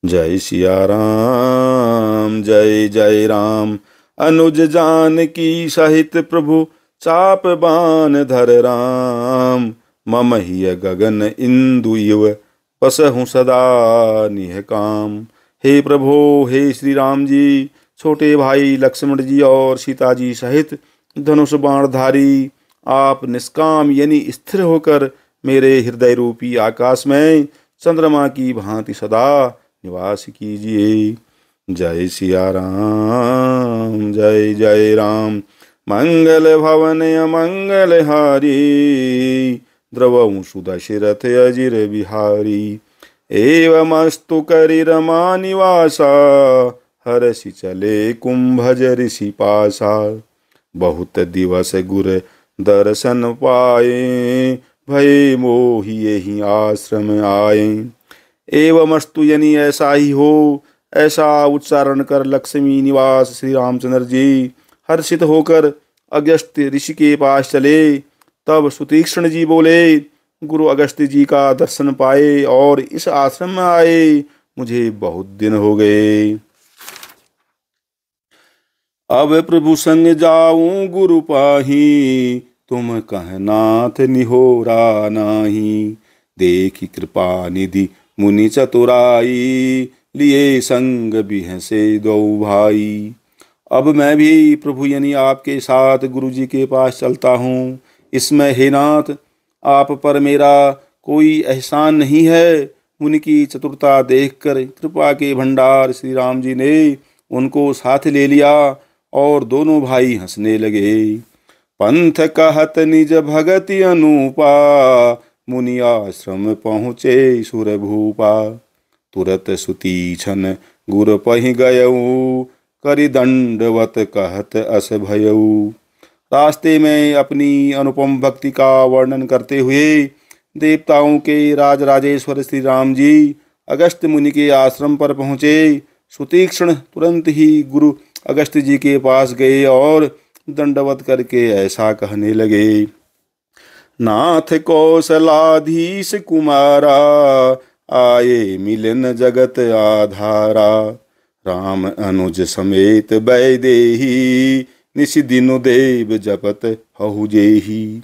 जय सिया राम जय जय राम। अनुज जानकी सहित प्रभु चाप बान धर राम। मम हिय गगन इंदु इव बसहु सदा निह काम। हे प्रभो, हे श्री राम जी, छोटे भाई लक्ष्मण जी और सीता जी सहित धनुष बाणधारी आप निष्काम यानी स्थिर होकर मेरे हृदय रूपी आकाश में चंद्रमा की भांति सदा निवास कीजिए। जय सिया राम जय जय राम। मंगल भवन अमंगल हारी द्रवं सुदशरथ अजिर बिहारी। एवमस्तु करि रमा निवासा हरषि चले कुंभज ऋषि पासा। बहुत दिवस गुर दर्शन पाए भय मोहि यही आश्रम आए। एवमस्तु यानी ऐसा ही हो, ऐसा उच्चारण कर लक्ष्मी निवास श्री रामचंद्र जी हर्षित होकर अगस्त्य ऋषि के पास चले। तब सुतीक्ष्ण जी बोले, गुरु अगस्त्य जी का दर्शन पाए और इस आश्रम में आए मुझे बहुत दिन हो गए। अब प्रभु संग जाऊं गुरु पाही, तुम कह नाथ निहोरा नाही। देखी कृपा निधि मुनि चतुराई, लिए संग बिहसे दो भाई। अब मैं भी प्रभु यानी आपके साथ गुरु जी के पास चलता हूँ। इसमें हे नाथ, आप पर मेरा कोई एहसान नहीं है। मुनि की चतुरता देखकर कृपा के भंडार श्री राम जी ने उनको साथ ले लिया और दोनों भाई हंसने लगे। पंथ कहत निज भगति अनुपा, मुनि आश्रम पहुँचे सुर भूपा। तुरत सुतीक्षण गुर पहि गयऊ, करि दंडवत कहत अस भयऊ। रास्ते में अपनी अनुपम भक्ति का वर्णन करते हुए देवताओं के राजराजेश्वर श्री राम जी अगस्त्य मुनि के आश्रम पर पहुँचे। सुतीक्ष्ण तुरंत ही गुरु अगस्त्य जी के पास गए और दंडवत करके ऐसा कहने लगे। नाथ कौशलाधीश कुमारा, आए मिलन जगत आधारा। राम अनुज समेत वैदेही, निशि दिनु देव जपत हहु जेही।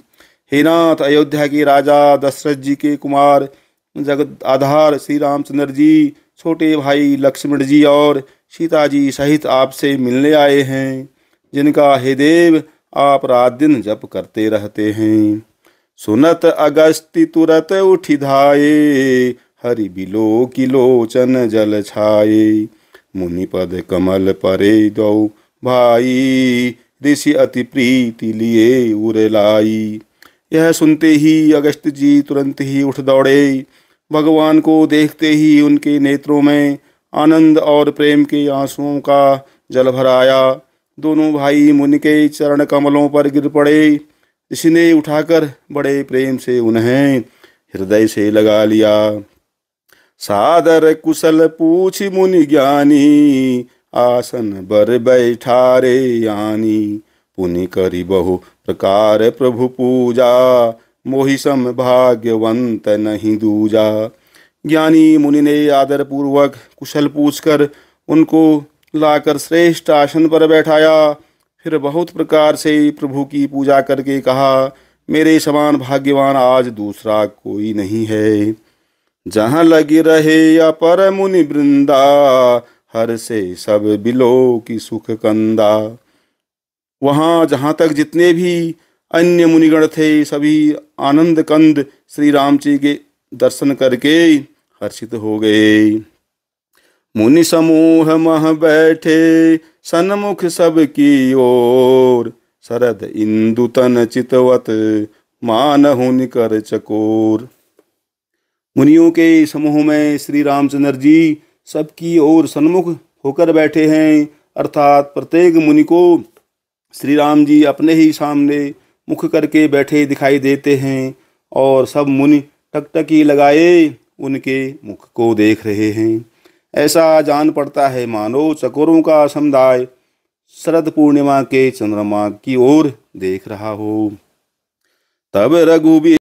हे नाथ, अयोध्या के राजा दशरथ जी के कुमार जगत आधार श्री रामचंद्र जी छोटे भाई लक्ष्मण जी और सीता जी सहित आपसे मिलने आए हैं, जिनका हे देव आप रात दिन जप करते रहते हैं। सुनत अगस्त्य तुरत उठि धाये, हरि बिलो की लोचन जल छाये। मुनि पद कमल परे दो भाई, ऋषि अति प्रीति लिए उर लाई। यह सुनते ही अगस्त्य जी तुरंत ही उठ दौड़े। भगवान को देखते ही उनके नेत्रों में आनंद और प्रेम के आंसुओं का जल भर आया। दोनों भाई मुनि के चरण कमलों पर गिर पड़े। ऋषि ने उठाकर बड़े प्रेम से उन्हें हृदय से लगा लिया। सादर कुशल पूछ मुनि ज्ञानी, आसन बर बैठारे यानी। पुनि करी बहु प्रकार प्रभु पूजा, मोहि सम भाग्यवंत नहीं दूजा। ज्ञानी मुनि ने आदर पूर्वक कुशल पूछकर उनको लाकर श्रेष्ठ आसन पर बैठाया। फिर बहुत प्रकार से प्रभु की पूजा करके कहा, मेरे समान भाग्यवान आज दूसरा कोई नहीं है। जहाँ लगी रहे अपर मुनि वृंदा, हर से सब बिलो की सुख कंदा। वहाँ जहाँ तक जितने भी अन्य मुनिगण थे, सभी आनंद कंद श्री राम जी के दर्शन करके हर्षित हो गए। मुनि समूह मह बैठे, सन्मुख सब की ओर। शरद इंदु तन चितवत, मानहु निकर चकोर। मुनियों के समूह में श्री रामचंद्र जी सबकी ओर सन्मुख होकर बैठे हैं, अर्थात प्रत्येक मुनि को श्री राम जी अपने ही सामने मुख करके बैठे दिखाई देते हैं और सब मुनि टकटकी लगाए उनके मुख को देख रहे हैं। ऐसा जान पड़ता है मानो चकोरों का समुदाय शरद पूर्णिमा के चंद्रमा की ओर देख रहा हो। तब रघुबीर